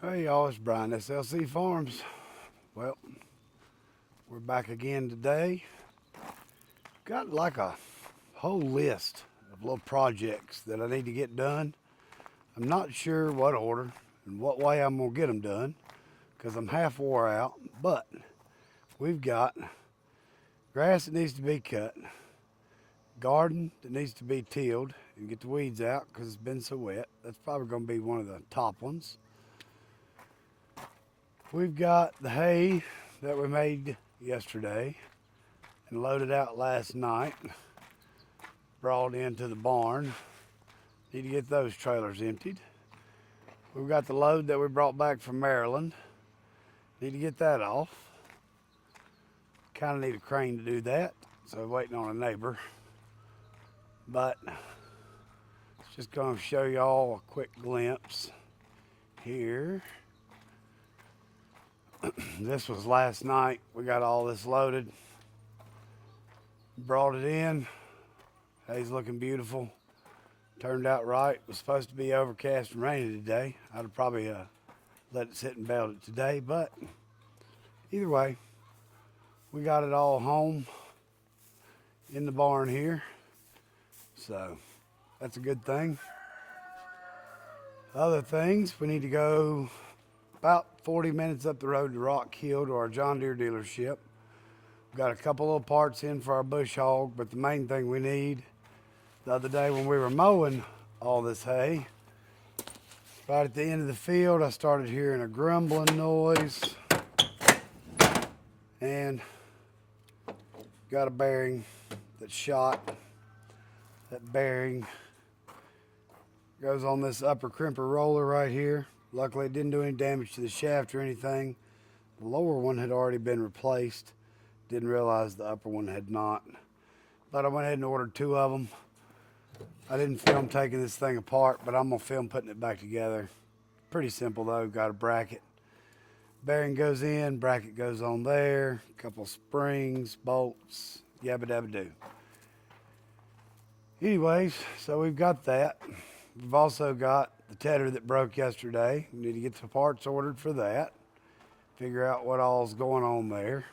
Hey y'all, it's Brian, SLC Farms. Well, we're back again today. Got like a whole list of little projects that I need to get done. I'm not sure what order and what way I'm gonna get them done because I'm half wore out, but we've got grass that needs to be cut, garden that needs to be tilled and get the weeds out because it's been so wet. That's probably gonna be one of the top ones. We've got the hay that we made yesterday and loaded out last night, brought into the barn. Need to get those trailers emptied. We've got the load that we brought back from Maryland. Need to get that off. Kind of need a crane to do that, so I'm waiting on a neighbor. But it's just going to show y'all a quick glimpse here. This was last night. We got all this loaded, brought it in. Hay's looking beautiful. Turned out right. It was supposed to be overcast and rainy today. I'd have probably let it sit and baled it today, but either way, we got it all home in the barn here, so that's a good thing. Other things, we need to go about 40 minutes up the road to Rock Hill to our John Deere dealership. We've got a couple little parts in for our bush hog, but the main thing we need, the other day when we were mowing all this hay, right at the end of the field, I started hearing a grumbling noise and got a bearing that's shot. That bearing goes on this upper crimper roller right here. Luckily, it didn't do any damage to the shaft or anything. The lower one had already been replaced. Didn't realize the upper one had not. But I went ahead and ordered 2 of them. I didn't film taking this thing apart, but I'm gonna film putting it back together. Pretty simple though, got a bracket. Bearing goes in, bracket goes on there, a couple springs, bolts, yabba dabba do. Anyways, so we've got that. We've also got the tedder that broke yesterday. We need to get the parts ordered for that. Figure out what all's going on there.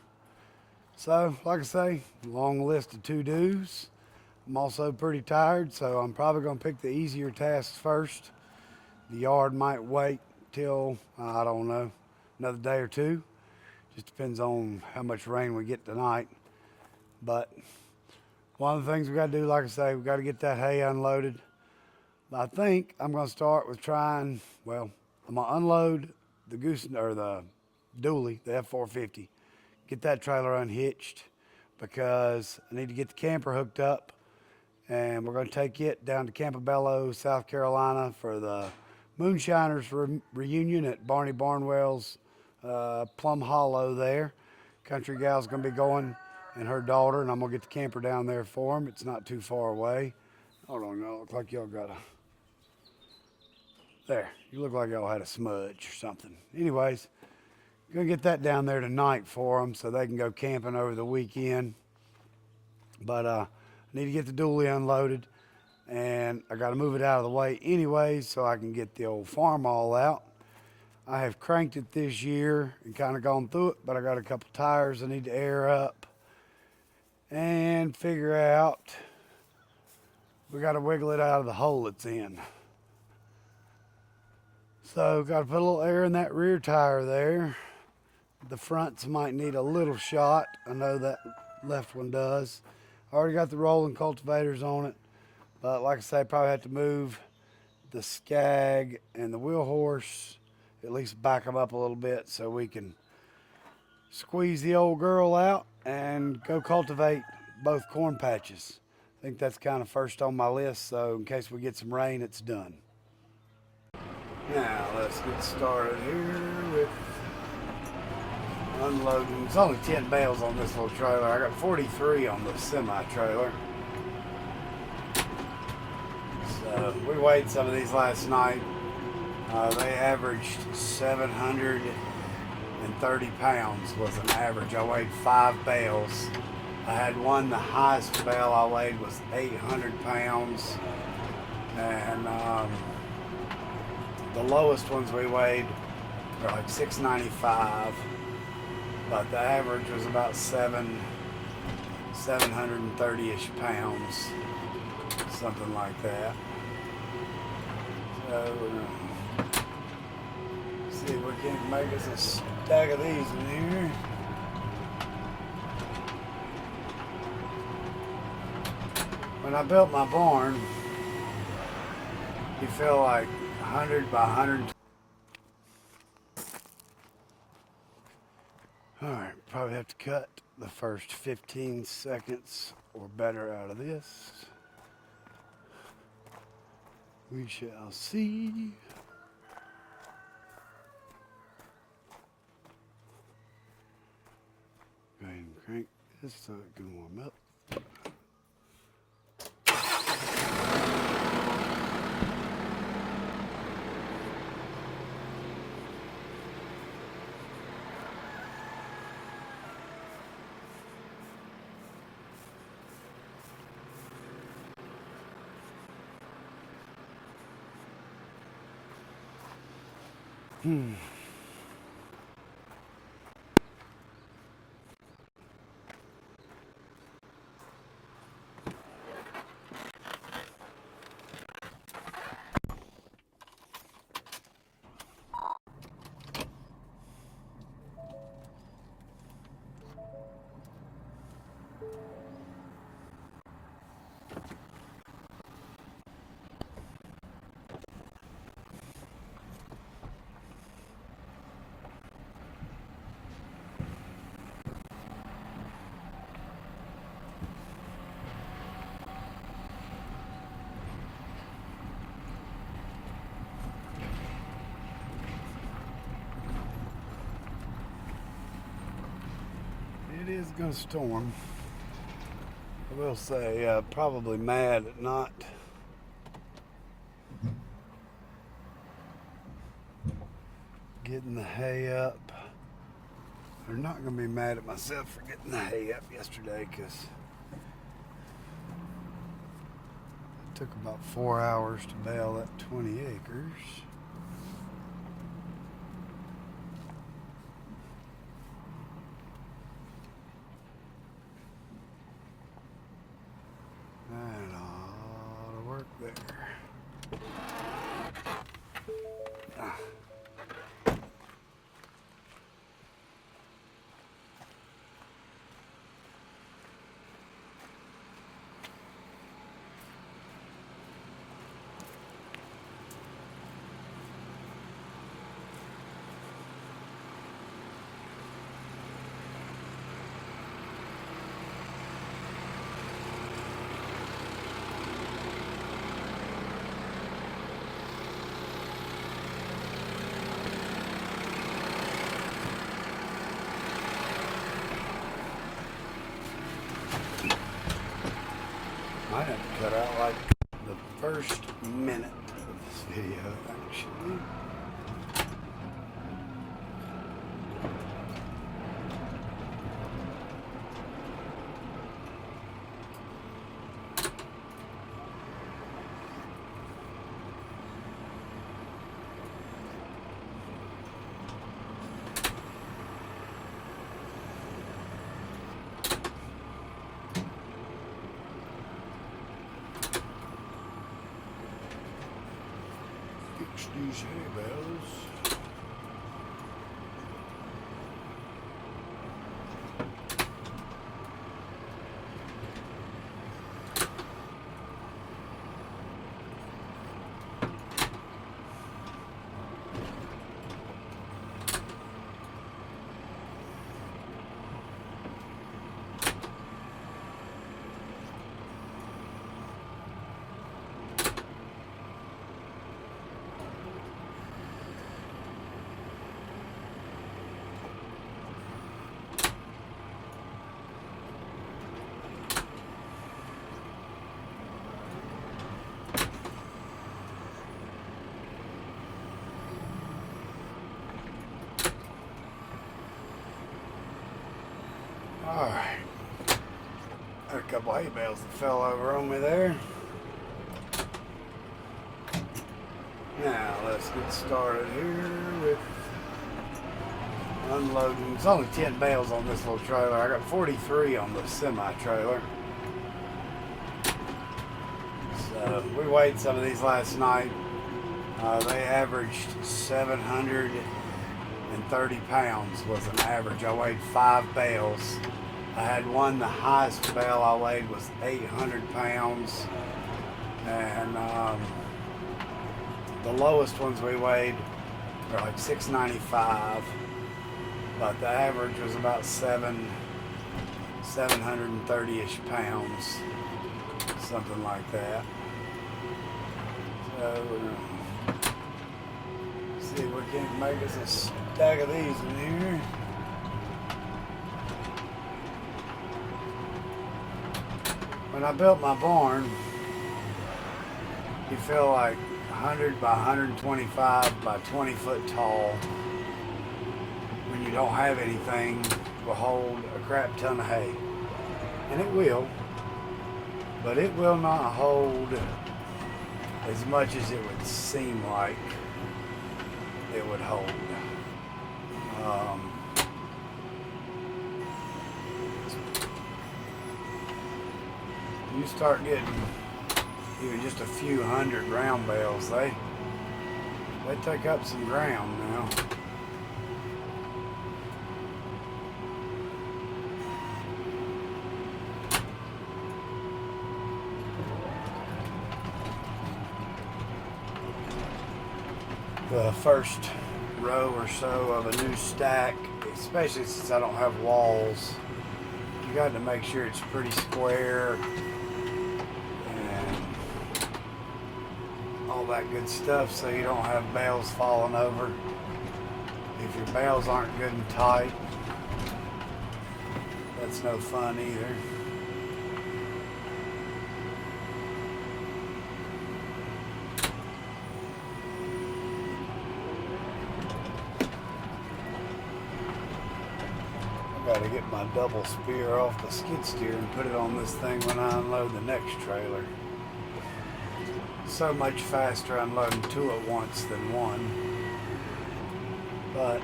So, like I say, long list of to-dos. I'm also pretty tired, so I'm probably going to pick the easier tasks first. The yard might wait till, I don't know, another day or two. Just depends on how much rain we get tonight. But one of the things we got to do, like I say, we got to get that hay unloaded. I think I'm going to start with trying, well, I'm going to unload the the dually, the F450, get that trailer unhitched because I need to get the camper hooked up, and we're going to take it down to Campobello, South Carolina for the Moonshiners reunion at Barney Barnwell's Plum Hollow there. Country gal's going to be going and her daughter, and I'm going to get the camper down there for them. It's not too far away. Hold on, y'all. Look like y'all got a... There, you look like y'all had a smudge or something. Anyways, gonna get that down there tonight for them so they can go camping over the weekend. But I need to get the dually unloaded, and I got to move it out of the way anyways so I can get the old Farmall out. I have cranked it this year and kind of gone through it, but I got a couple tires I need to air up and figure out. We got to wiggle it out of the hole it's in. So got to put a little air in that rear tire there. The fronts might need a little shot. I know that left one does. I already got the rolling cultivators on it. But like I say, probably have to move the Skag and the wheel horse, at least back them up a little bit so we can squeeze the old girl out and go cultivate both corn patches. I think that's kind of first on my list, so in case we get some rain, it's done. Now let's get started here with unloading. It's only 10 bales on this little trailer. I got 43 on the semi-trailer. So we weighed some of these last night. They averaged 730 pounds was an average. I weighed 5 bales. I had one, the highest bale I weighed was 800 pounds. And the lowest ones we weighed They're like $6.95, but the average was about 730-ish pounds, something like that. So we're gonna see if we can make us a stack of these in here. When I built my barn, you feel like 100 by 100. Alright, probably have to cut the first 15 seconds or better out of this. We shall see. Go ahead and crank this so it can warm up. It is going to storm. I will say, probably mad at not getting the hay up. I'm not going to be mad at myself for getting the hay up yesterday because it took about 4 hours to bale that 20 acres. That ought to work there. Might have to cut out like the first minute of this video, actually. Fix these hay bales. Alright. Got a couple hay bales that fell over on me there. Now let's get started here with unloading. It's only 10 bales on this little trailer. I got 43 on the semi-trailer. So we weighed some of these last night. They averaged 730 pounds was an average. I weighed 5 bales. I had one, the highest bale I weighed was 800 pounds. And the lowest ones we weighed were like 695. But the average was about 730-ish pounds. Something like that. So, see if we can make us a stack of these in here. When I built my barn, you feel like 100 by 125 by 20 foot tall when you don't have anything will hold a crap ton of hay. And it will, but it will not hold as much as it would seem like it would hold. You start getting even just a few hundred round bales, they take up some ground now. The first row or so of a new stack, especially since I don't have walls, you got to make sure it's pretty square and all that good stuff so you don't have bales falling over. If your bales aren't good and tight, that's no fun either. Got to get my double spear off the skid steer and put it on this thing when I unload the next trailer. So much faster unloading two at once than one. But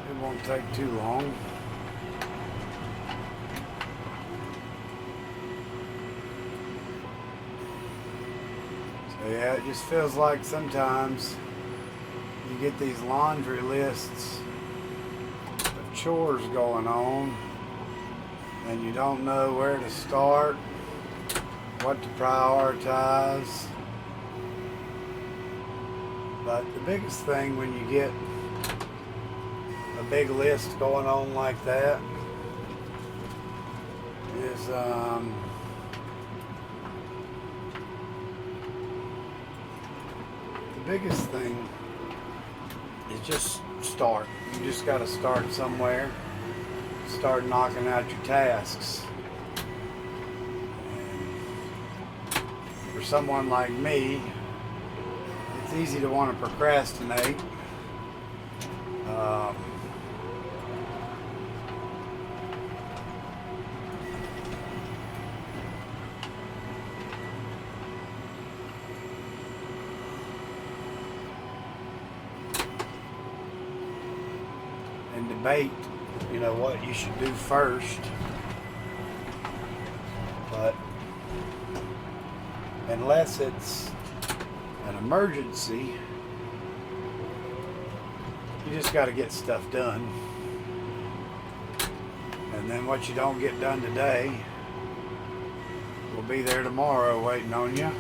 it won't take too long. Yeah, it just feels like sometimes you get these laundry lists of chores going on and you don't know where to start, what to prioritize. But the biggest thing when you get a big list going on like that is the biggest thing is just start. You just got to start somewhere. Start knocking out your tasks. And for someone like me, it's easy to want to procrastinate. And debate, you know, what you should do first. But unless it's an emergency, you just got to get stuff done. And then what you don't get done today will be there tomorrow waiting on you.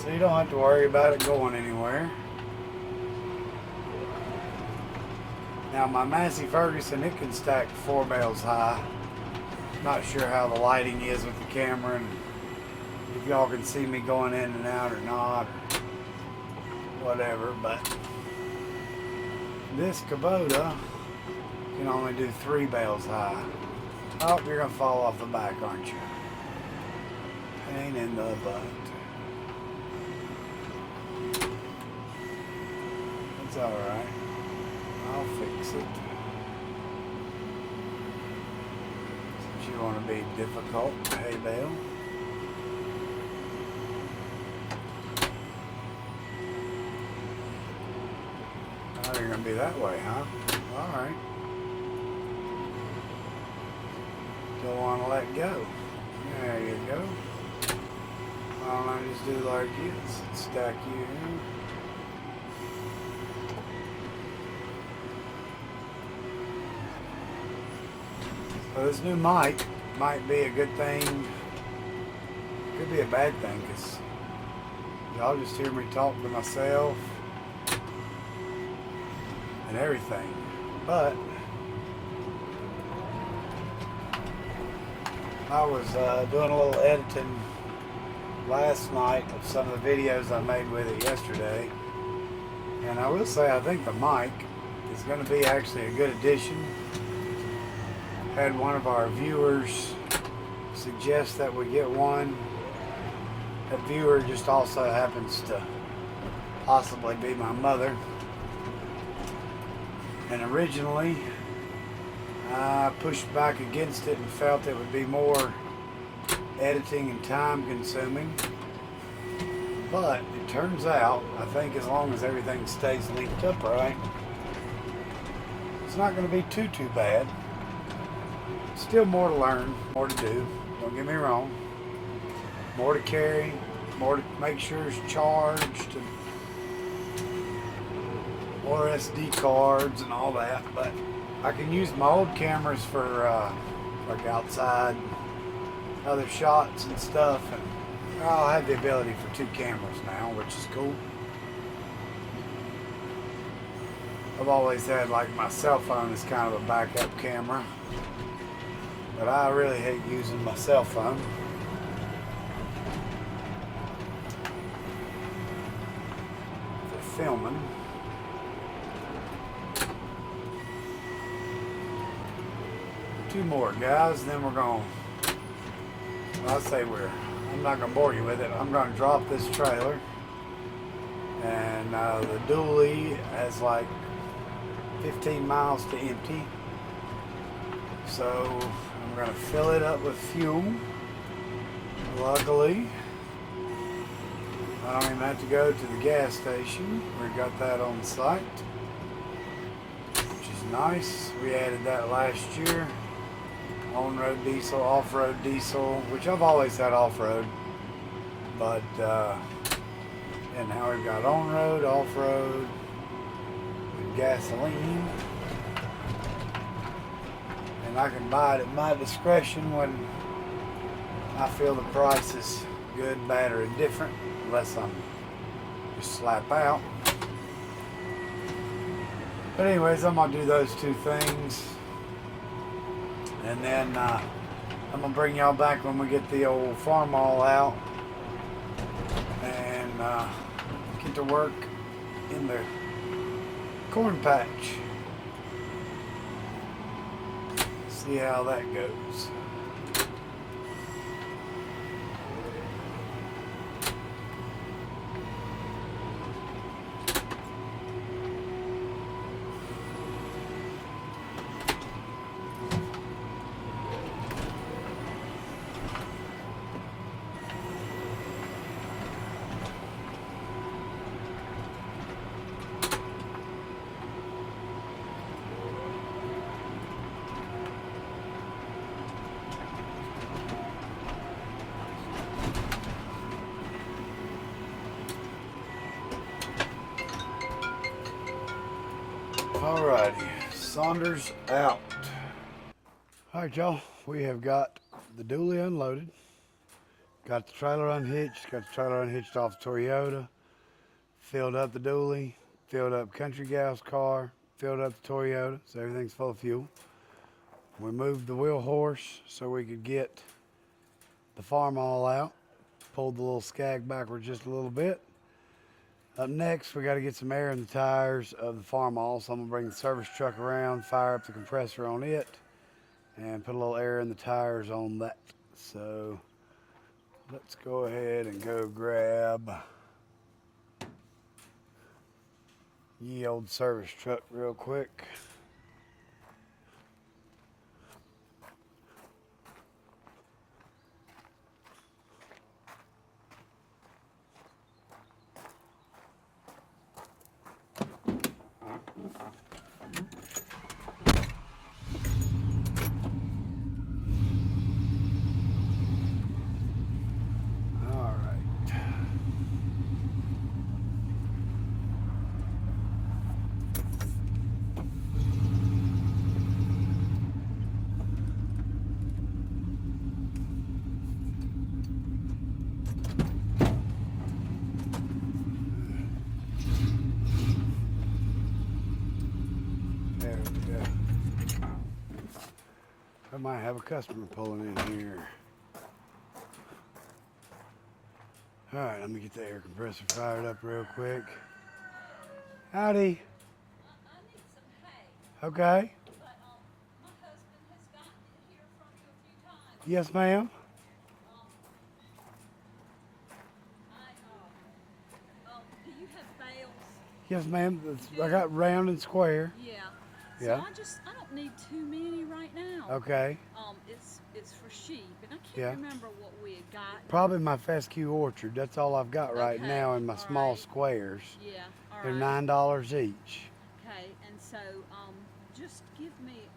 So you don't have to worry about it going anywhere. Now my Massey Ferguson, it can stack 4 bales high. Not sure how the lighting is with the camera and if y'all can see me going in and out or not or whatever, but this Kubota can only do 3 bales high. Oh, you're gonna fall off the back, aren't you? Pain in the butt. It's alright. I'll fix it. Since you want to be difficult, hay bale. Oh, you're gonna be that way, huh? All right. Don't want to let go. There you go. Why don't I just do like this? Stack you in. So this new mic might be a good thing. Could be a bad thing because y'all just hear me talk to myself and everything. But I was doing a little editing last night of some of the videos I made with it yesterday, and I will say I think the mic is going to be actually a good addition. Had one of our viewers suggest that we get one. That viewer just also happens to possibly be my mother, and originally I pushed back against it and felt it would be more editing and time consuming, but it turns out I think as long as everything stays linked up right, it's not going to be too bad. Still more to learn, more to do, don't get me wrong, more to carry, more to make sure it's charged, and more SD cards and all that. But I can use my old cameras for like outside other shots and stuff, and I'll have the ability for 2 cameras now, which is cool. I've always had like my cell phone as kind of a backup camera, but I really hate using my cell phone. For filming. Two more guys, then we're going. Well, I'm not going to bore you with it. I'm going to drop this trailer, and the dually has like 15 miles to empty, so I'm going to fill it up with fuel. Luckily, I don't even have to go to the gas station. We got that on site, which is nice. We added that last year. On-road diesel, off-road diesel, which I've always had off-road, but and now we've got on-road, off-road, and gasoline, and I can buy it at my discretion when I feel the price is good, bad, or indifferent, unless I'm just slap out. But anyways, I'm gonna do those 2 things. And then I'm going to bring y'all back when we get the old Farmall out and get to work in the corn patch. See how that goes. Alrighty, Saunders out. Alright y'all, we have got the dually unloaded, got the trailer unhitched, off the Toyota, filled up the dually, filled up Country Gal's car, filled up the Toyota, so everything's full of fuel. We moved the wheel horse so we could get the Farmall out, pulled the little Skag backwards just a little bit. Up next, we got to get some air in the tires of the Farmall, so I'm going to bring the service truck around, fire up the compressor on it, and put a little air in the tires on that. So let's go ahead and go grab ye old service truck real quick. I might have a customer pulling in here. All right, let me get the air compressor fired up real quick. Howdy. I need some hay, Okay. but my husband has gotten it here from you a few times. Yes, ma'am. Do you have bales? Yes, ma'am. I got round and square. Yeah. Yeah. So I don't need too many right now. Okay. It's for sheep, and I can't Yeah. remember what we had got. Probably my fescue orchard. That's all I've got right Okay, now in my all small right. squares. Yeah. All They're right. $9 each. Okay, and so just give me.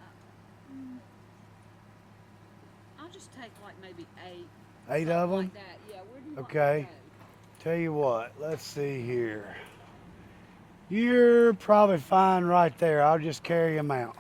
I'll just take like maybe 8. 8 of them? Like that. Yeah. Where do you want Okay. me to go? Tell you what, let's see here. You're probably fine right there. I'll just carry them out.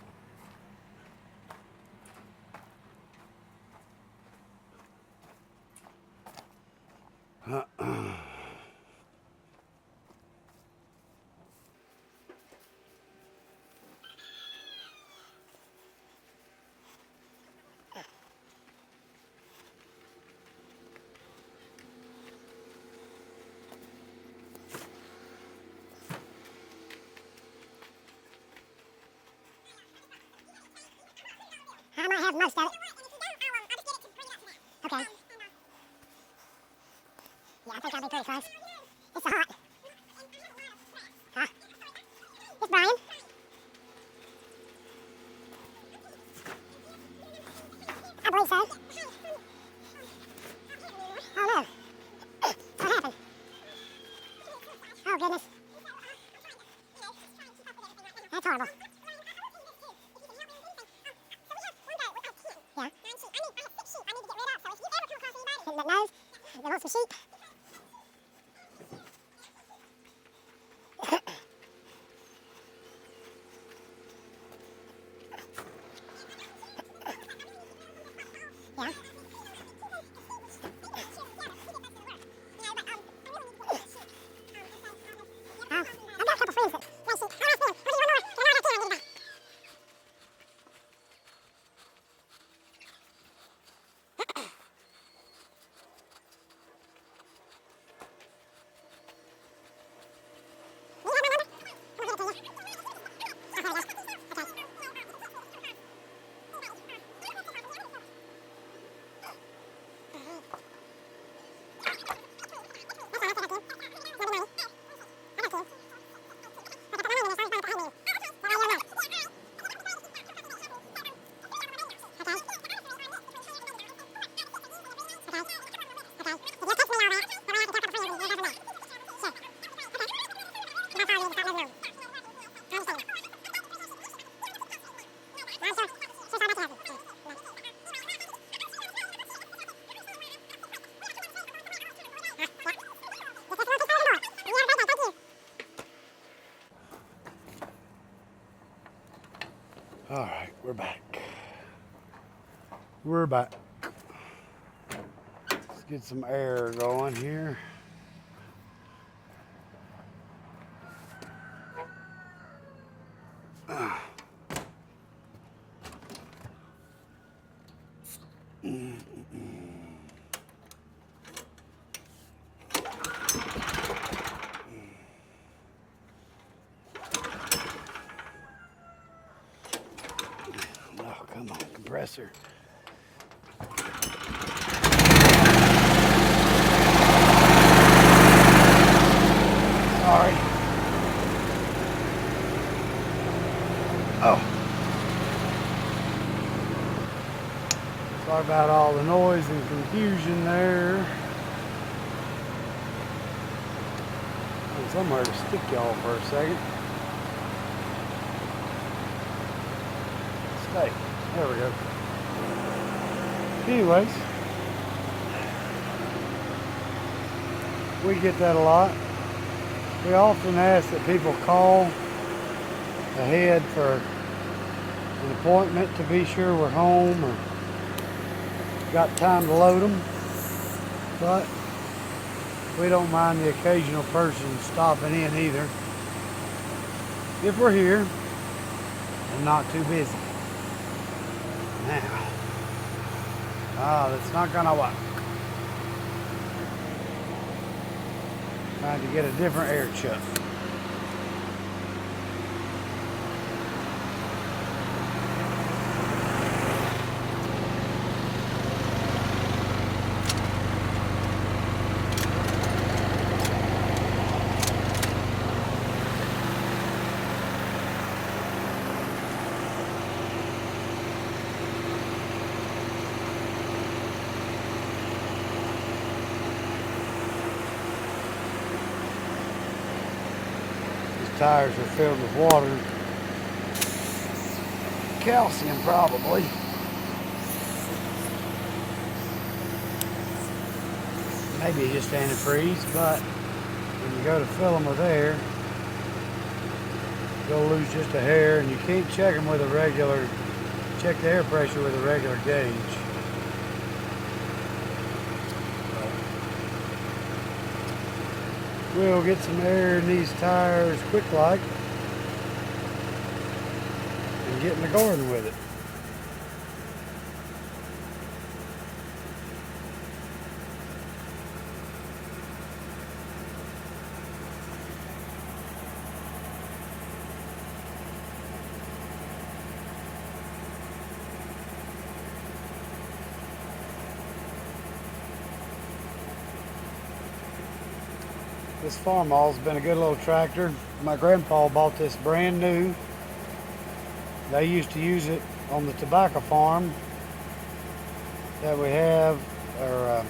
I might have most of it. Okay. Yeah, I think I'll be pretty close. It's so hot. Huh? It's Brian. I believe so. Oh no. What happened? Oh goodness. That's horrible. Yeah. That nose. They want some sheep. Yeah. Oh, I've got a couple friends that like sheep. Oh, that's good. What do you want more? Can I have 2? I need to buy. Do you have my number? We'll give it to you. Okay, yeah. Okay. All right, we're back. We're back. Let's get some air going here. Oh, come on, compressor. Sorry. Oh. Sorry about all the noise and confusion there. Need somewhere to stick y'all for a second. Stay. There we go. Anyways, we get that a lot. We often ask that people call ahead for an appointment to be sure we're home or got time to load them. But we don't mind the occasional person stopping in either, if we're here and not too busy. Now, Ah, that's not gonna work. Trying to get a different air chuck. Tires are filled with water. Calcium, probably. Maybe just antifreeze, but when you go to fill them with air, you'll lose just a hair, and you can't check them with a regular, check the air pressure with a regular gauge. We'll get some air in these tires quick like and get in the garden with it. This Farmall's been a good little tractor. My grandpa bought this brand new. They used to use it on the tobacco farm that we have, or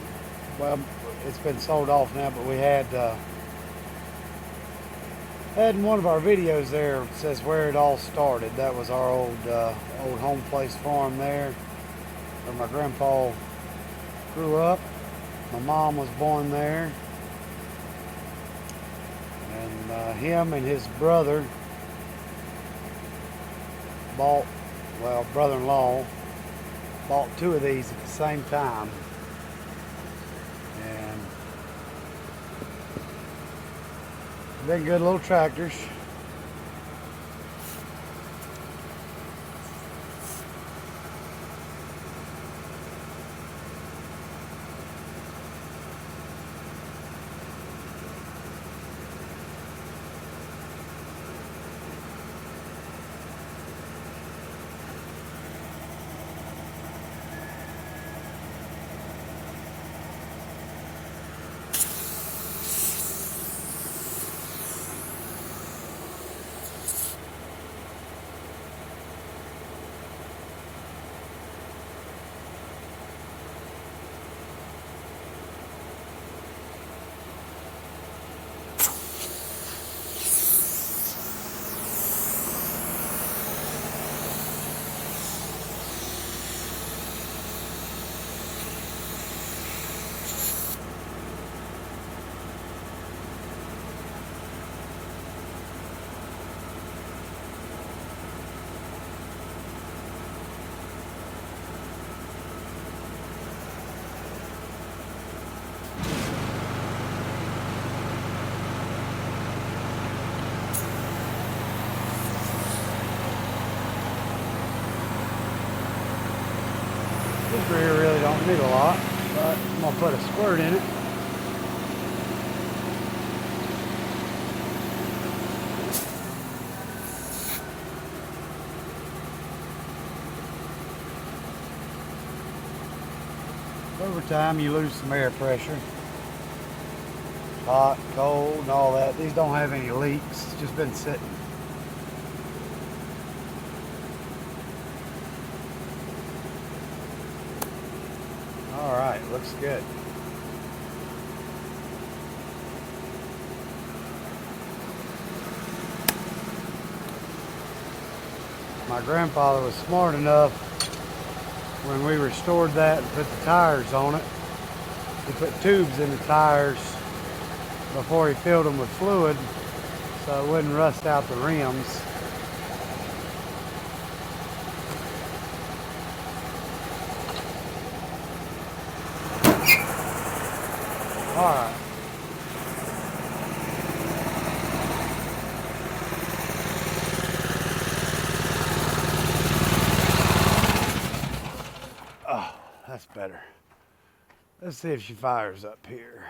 well, it's been sold off now, but we had in one of our videos there, it says where it all started. That was our old home place farm there, where my grandpa grew up. My mom was born there. And him and his brother bought, well, brother-in-law bought two of these at the same time. And they're good little tractors. This rear really don't need a lot, but I'm gonna put a squirt in it. Over time you lose some air pressure. Hot, cold, and all that. These don't have any leaks, it's just been sitting. All right, looks good. My grandfather was smart enough when we restored that and put the tires on it. He put tubes in the tires before he filled them with fluid so it wouldn't rust out the rims. All right. Oh, that's better. better. Let's see if she fires up here.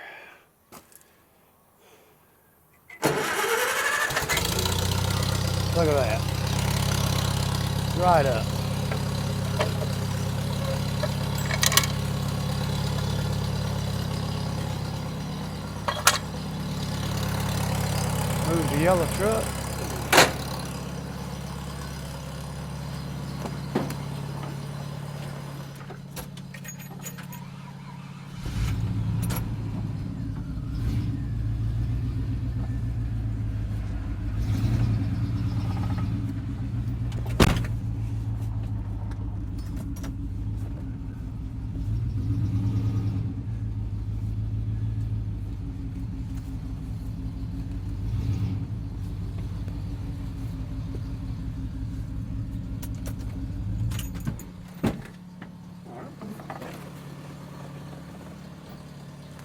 Look at that. Right up. Move the yellow truck.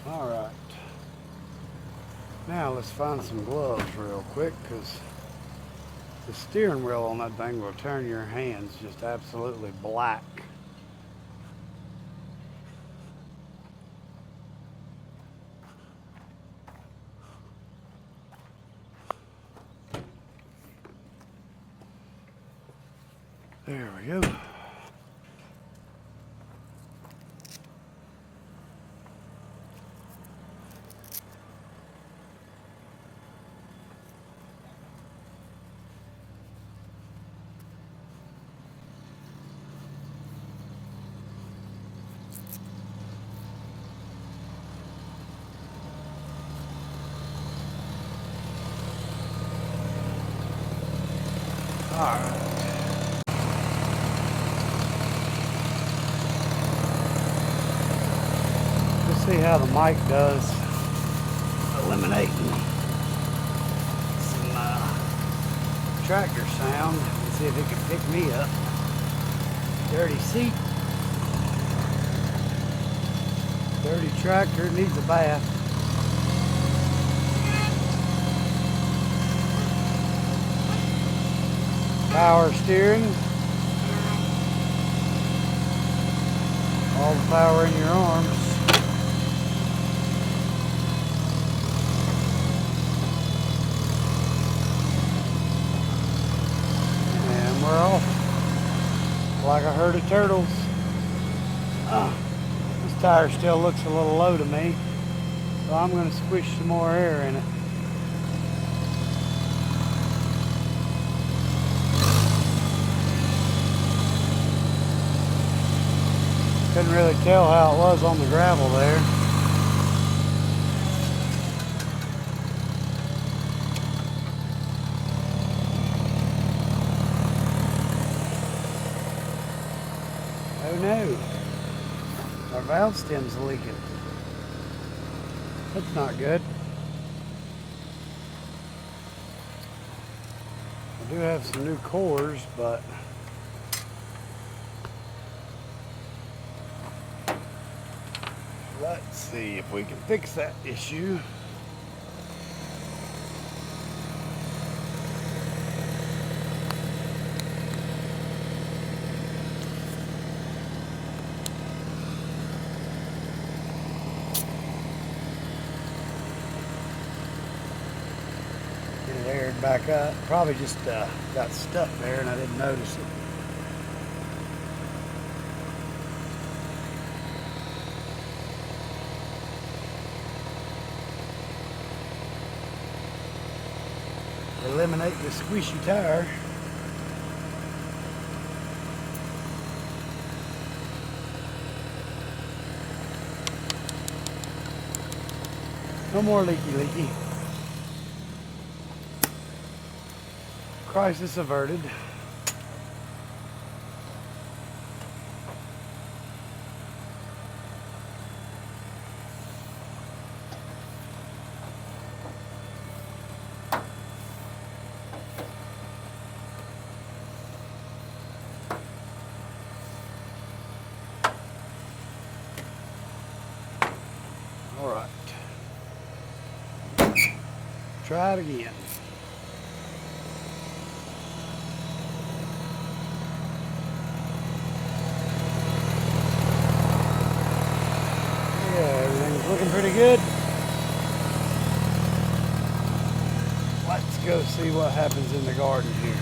All right. Now let's find some gloves real quick, because the steering wheel on that thing will turn your hands just absolutely black. There we go. All right. Let's see how the mic does eliminating some tractor sound. Let's see if it can pick me up. Dirty seat. Dirty tractor, needs a bath. Power steering. All the power in your arms. And we're off like a herd of turtles. This tire still looks a little low to me, so I'm going to squish some more air in it. Couldn't really tell how it was on the gravel there. Oh no, our valve stem's leaking. That's not good. I do have some new cores, but let's see if we can fix that issue. Get it aired back up. Probably just got stuck there and I didn't notice it. Eliminate the squishy tire. No more leaky. Crisis averted. All right. Try it again. pretty good. Let's go see what happens in the garden here.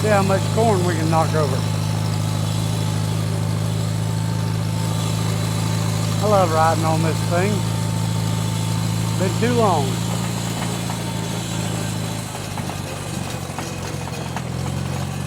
See how much corn we can knock over. I love riding on this thing. Been too long.